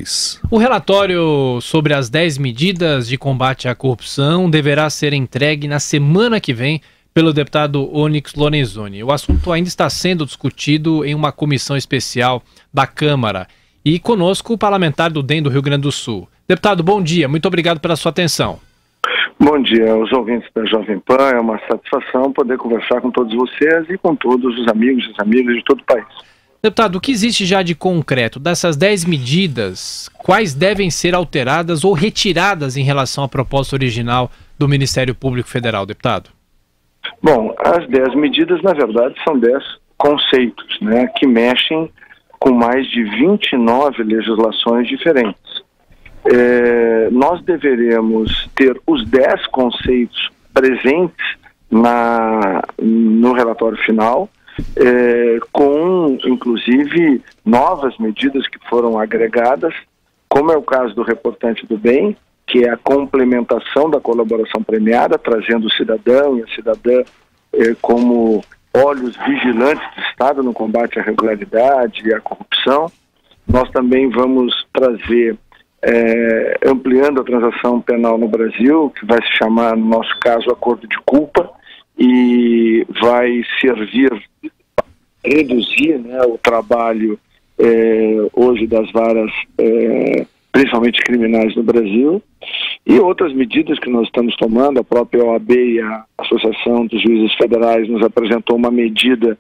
Soares. O relatório sobre as 10 medidas de combate à corrupção deverá ser entregue na semana que vem pelo deputado Onyx Lorenzoni. O assunto ainda está sendo discutido em uma comissão especial da Câmara. E conosco o parlamentar do DEM do Rio Grande do Sul. Deputado, bom dia. Muito obrigado pela sua atenção. Bom dia aos ouvintes da Jovem Pan. É uma satisfação poder conversar com todos vocês e com todos os amigos e as amigas de todo o país. Deputado, o que existe já de concreto dessas 10 medidas? Quais devem ser alteradas ou retiradas em relação à proposta original do Ministério Público Federal, deputado? Bom, as 10 medidas, na verdade, são 10 conceitos, né, que mexem com mais de 29 legislações diferentes. Nós deveremos ter os 10 conceitos presentes no relatório final, com, inclusive, novas medidas que foram agregadas, como é o caso do reportante do bem, que é a complementação da colaboração premiada, trazendo o cidadão e a cidadã como olhos vigilantes do Estado no combate à irregularidade e à corrupção. Nós também vamos trazer, ampliando a transação penal no Brasil, que vai se chamar, no nosso caso, acordo de culpa, e vai servir para reduzir, né, o trabalho hoje das varas, principalmente criminais no Brasil, e outras medidas que nós estamos tomando. A própria OAB e a Associação dos Juízes Federais nos apresentou uma medida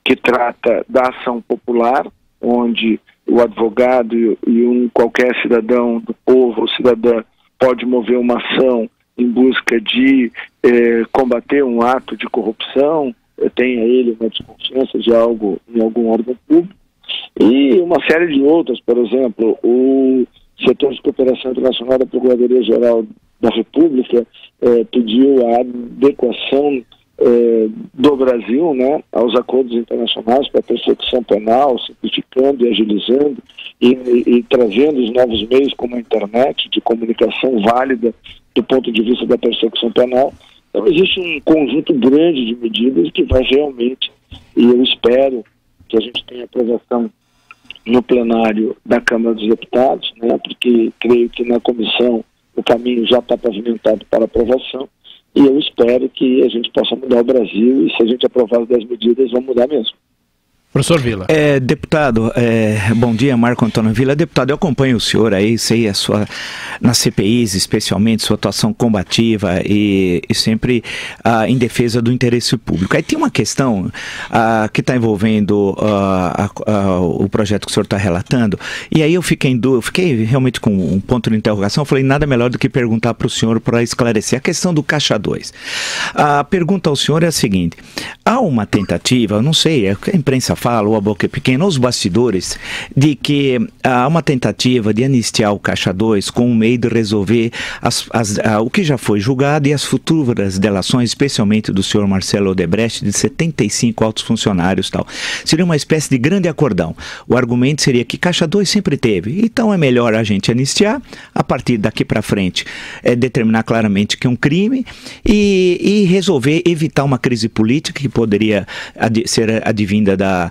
que trata da ação popular, onde o advogado e qualquer cidadão do povo ou cidadã pode mover uma ação em busca de combater um ato de corrupção, tenha ele uma desconfiança de algo em algum órgão público, e uma série de outras. Por exemplo, o Setor de Cooperação Internacional da Procuradoria-Geral da República pediu a adequação do Brasil, né, aos acordos internacionais para a persecução penal, simplificando e agilizando e trazendo os novos meios como a internet de comunicação válida do ponto de vista da persecução penal. Então existe um conjunto grande de medidas que vai realmente, e eu espero que a gente tenha aprovação no plenário da Câmara dos Deputados, né, porque creio que na comissão o caminho já está pavimentado para aprovação, e eu espero que a gente possa mudar o Brasil, e se a gente aprovar as 10 medidas, vamos mudar mesmo. Professor Vila. Deputado, bom dia, Marco Antônio Vila. Deputado, eu acompanho o senhor aí, sei nas CPIs, especialmente, sua atuação combativa e sempre em defesa do interesse público. Aí tem uma questão que está envolvendo o projeto que o senhor está relatando, e aí eu fiquei realmente com um ponto de interrogação. Eu falei, nada melhor do que perguntar para o senhor para esclarecer a questão do Caixa 2. A pergunta ao senhor é a seguinte: há uma tentativa, eu não sei, a imprensa fala, ou a boca é pequena, os bastidores, de que há uma tentativa de anistiar o Caixa 2 com um meio de resolver o que já foi julgado e as futuras delações, especialmente do senhor Marcelo Odebrecht, de 75 altos funcionários e tal. Seria uma espécie de grande acordão. O argumento seria que Caixa 2 sempre teve, então é melhor a gente anistiar, a partir daqui para frente determinar claramente que é um crime e resolver evitar uma crise política que poderia ser advinda da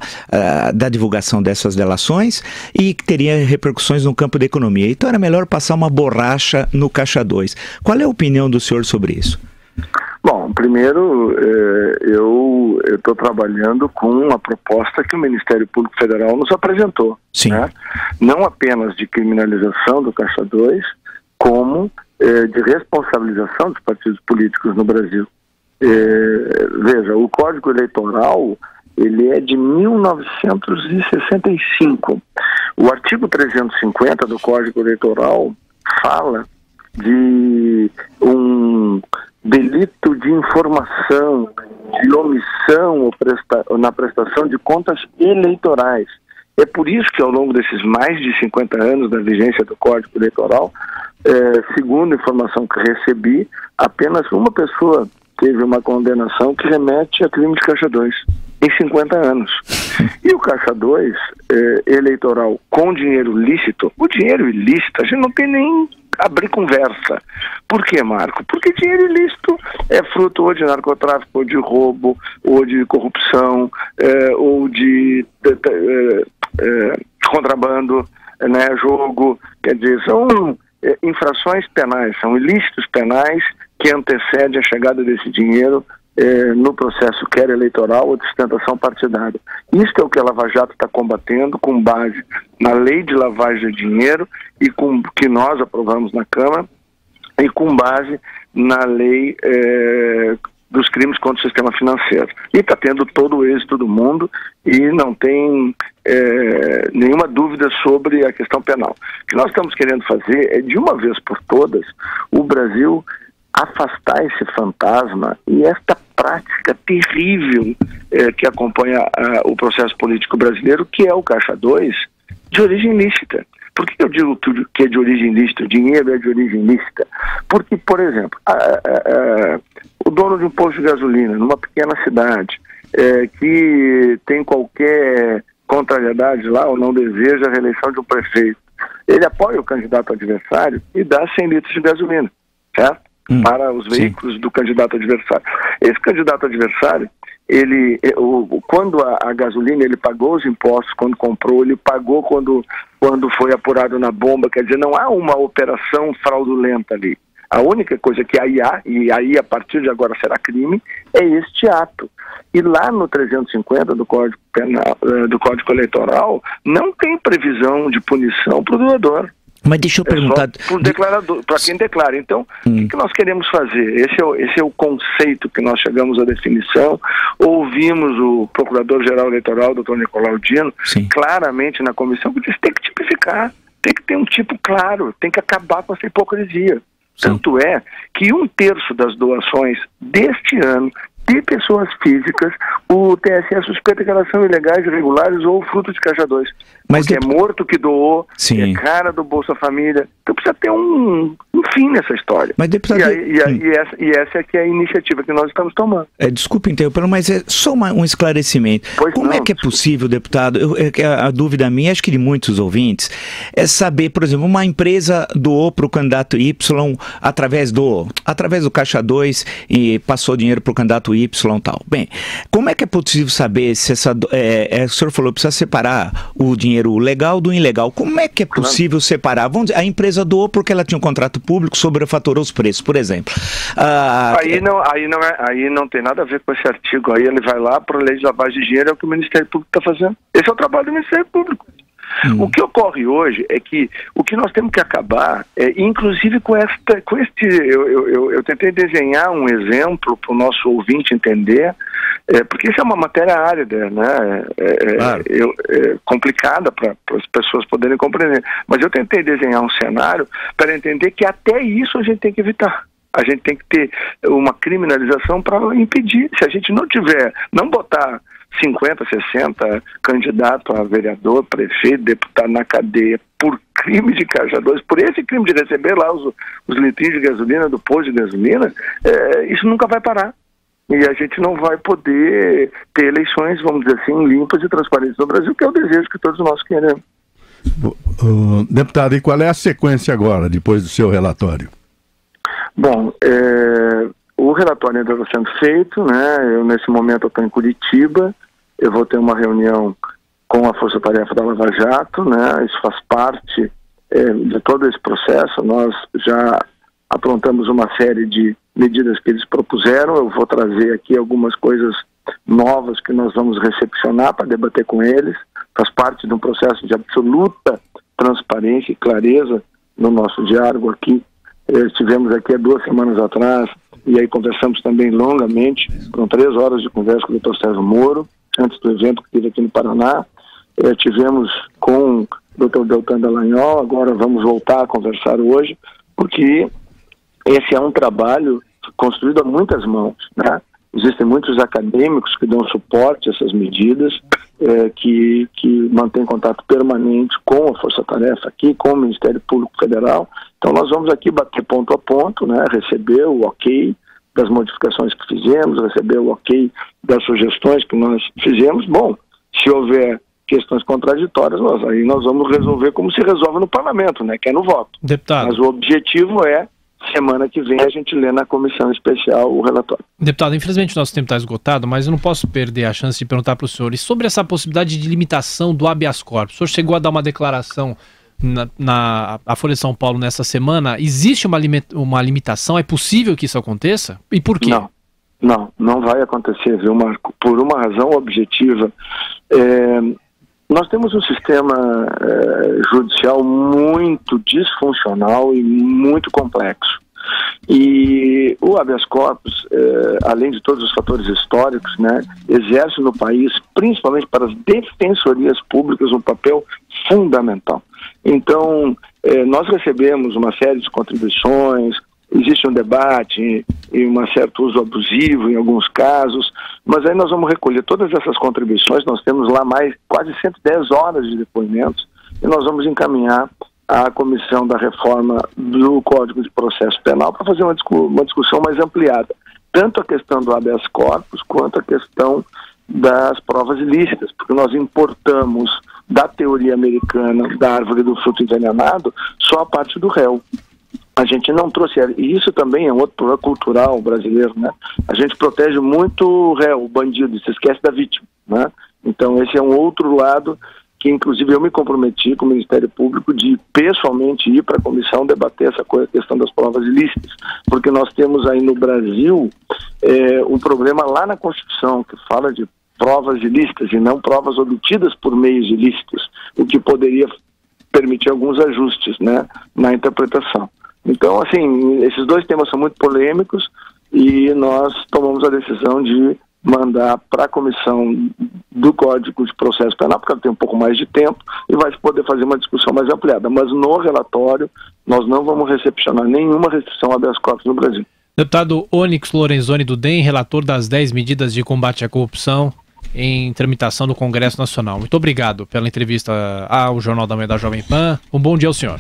divulgação dessas delações e que teria repercussões no campo da economia. Então era melhor passar uma borracha no Caixa 2. Qual é a opinião do senhor sobre isso? Bom, primeiro, eu estou trabalhando com uma proposta que o Ministério Público Federal nos apresentou. Sim. Né? Não apenas de criminalização do Caixa 2, como de responsabilização dos partidos políticos no Brasil. Veja, o Código Eleitoral, ele é de 1965. O artigo 350 do Código Eleitoral fala de um delito de informação, de omissão na prestação de contas eleitorais. É por isso que ao longo desses mais de 50 anos da vigência do Código Eleitoral, segundo a informação que recebi, apenas uma pessoa teve uma condenação que remete a crime de Caixa 2 em 50 anos. E o Caixa 2 eleitoral com dinheiro lícito, o dinheiro ilícito, a gente não tem nem abrir conversa. Por quê, Marco? Porque dinheiro ilícito é fruto ou de narcotráfico, ou de roubo, ou de corrupção, ou de contrabando, né, jogo, quer dizer, são infrações penais, são ilícitos penais que antecedem a chegada desse dinheiro no processo quer eleitoral ou de sustentação partidária. Isso é o que a Lava Jato está combatendo com base na lei de lavagem de dinheiro e com que nós aprovamos na Câmara e com base na lei dos crimes contra o sistema financeiro. E está tendo todo o êxito do mundo e não tem nenhuma dúvida sobre a questão penal. O que nós estamos querendo fazer é, de uma vez por todas, o Brasil afastar esse fantasma e esta prática terrível que acompanha o processo político brasileiro, que é o Caixa 2, de origem lícita. Por que eu digo que é de origem lícita? O dinheiro é de origem lícita. Porque, por exemplo, o dono de um posto de gasolina, numa pequena cidade, que tem qualquer contrariedade lá ou não deseja a reeleição de um prefeito, ele apoia o candidato adversário e dá 100 litros de gasolina, certo? Para os veículos do candidato adversário. Esse candidato adversário, quando a gasolina, ele pagou os impostos quando comprou, ele pagou quando foi apurado na bomba, quer dizer, não há uma operação fraudulenta ali. A única coisa que aí há, e aí a partir de agora será crime, é este ato. E lá no 350 do Código Penal, do Código Eleitoral, não tem previsão de punição para o doador. Mas deixa eu perguntar... Para o declarador, para quem declara. Então, o que nós queremos fazer? Esse é o conceito que nós chegamos à definição. Ouvimos o Procurador-Geral Eleitoral, Dr. Nicolau Dino, claramente na comissão, que disse que tem que tipificar, tem que ter um tipo claro, tem que acabar com essa hipocrisia. Tanto é que 1/3 das doações deste ano de pessoas físicas, o TSE suspeita que elas são ilegais, irregulares ou fruto de Caixa 2. Mas porque é morto que doou, é cara do Bolsa Família. Então precisa ter um fim nessa história. Mas, deputado... e essa é que é a iniciativa que nós estamos tomando. Desculpe interromper, mas é só um esclarecimento. Como é que é possível, deputado, a dúvida minha, acho que de muitos ouvintes, é saber, por exemplo, uma empresa doou para o candidato Y através do Caixa 2 e passou dinheiro para o candidato Y e tal. Bem, como é que é possível saber se o senhor falou, precisa separar o dinheiro legal do ilegal. Como é que é possível separar? Vamos dizer, a empresa doou porque ela tinha um contrato público, sobrefaturou os preços, por exemplo. Aí não tem nada a ver com esse artigo. Aí ele vai lá para a lei de lavagem de dinheiro, é o que o Ministério Público está fazendo. Esse é o trabalho do Ministério Público. O que ocorre hoje é que o que nós temos que acabar, inclusive eu tentei desenhar um exemplo para o nosso ouvinte entender, porque isso é uma matéria árida, né? Complicada para as pessoas poderem compreender. Mas eu tentei desenhar um cenário para entender que até isso a gente tem que evitar. A gente tem que ter uma criminalização para impedir. Se a gente não botar 50, 60 candidatos a vereador, prefeito, deputado na cadeia por crime de Caixa 2, por esse crime de receber lá os litrinhos de gasolina do posto de gasolina, isso nunca vai parar. E a gente não vai poder ter eleições, vamos dizer assim, limpas e transparentes no Brasil, que é o desejo que todos nós queremos. Deputado, e qual é a sequência agora, depois do seu relatório? Bom, o relatório ainda está sendo feito, né? Nesse momento eu estou em Curitiba, eu vou ter uma reunião com a Força Tarefa da Lava Jato, né? Isso faz parte de todo esse processo. Nós já aprontamos uma série de medidas que eles propuseram. Eu vou trazer aqui algumas coisas novas que nós vamos recepcionar para debater com eles. Faz parte de um processo de absoluta transparência e clareza no nosso diálogo aqui. Estivemos aqui há 2 semanas atrás e aí conversamos também longamente, foram 3 horas de conversa com o Dr. Sérgio Moro, antes do evento que teve aqui no Paraná. Tivemos com o Dr. Deltan Dallagnol, agora vamos voltar a conversar hoje, porque esse é um trabalho construído a muitas mãos, né? Existem muitos acadêmicos que dão suporte a essas medidas, que mantêm contato permanente com a Força Tarefa aqui, com o Ministério Público Federal. Então nós vamos aqui bater ponto a ponto, né? Receber o ok das modificações que fizemos, receber o ok das sugestões que nós fizemos. Bom, se houver questões contraditórias, nós vamos resolver como se resolve no parlamento, né? Que é no voto. Deputado. Mas o objetivo é, semana que vem, a gente lê na comissão especial o relatório. Deputado, infelizmente o nosso tempo está esgotado, mas eu não posso perder a chance de perguntar para o senhor. E sobre essa possibilidade de limitação do habeas corpus? O senhor chegou a dar uma declaração a Folha de São Paulo nessa semana, existe uma limitação? É possível que isso aconteça? E por quê? Não vai acontecer, viu, Marco? Por uma razão objetiva. Nós temos um sistema judicial muito disfuncional e muito complexo. E o habeas corpus, além de todos os fatores históricos, né, exerce no país, principalmente para as defensorias públicas, um papel fundamental. Então, nós recebemos uma série de contribuições, existe um debate e um certo uso abusivo em alguns casos, mas aí nós vamos recolher todas essas contribuições. Nós temos lá quase 110 horas de depoimentos e nós vamos encaminhar à Comissão da Reforma do Código de Processo Penal para fazer uma discussão mais ampliada, tanto a questão do habeas corpus quanto a questão das provas ilícitas, porque nós importamos da teoria americana da árvore do fruto envenenado só a parte do réu. A gente não trouxe, e isso também é um outro problema cultural brasileiro, né? A gente protege muito o réu, o bandido, e se esquece da vítima, né? Então esse é um outro lado que inclusive eu me comprometi com o Ministério Público de pessoalmente ir para a comissão debater essa questão das provas ilícitas, porque nós temos aí no Brasil um problema lá na Constituição que fala de provas ilícitas e não provas obtidas por meios ilícitos, o que poderia permitir alguns ajustes, né, na interpretação. Então, assim, esses dois temas são muito polêmicos e nós tomamos a decisão de mandar para a Comissão do Código de Processo Penal, porque ela tem um pouco mais de tempo e vai poder fazer uma discussão mais ampliada. Mas no relatório nós não vamos recepcionar nenhuma restrição a habeas corpus no Brasil. Deputado Onyx Lorenzoni do DEM, relator das 10 medidas de combate à corrupção em tramitação do Congresso Nacional. Muito obrigado pela entrevista ao Jornal da Manhã da Jovem Pan. Um bom dia ao senhor.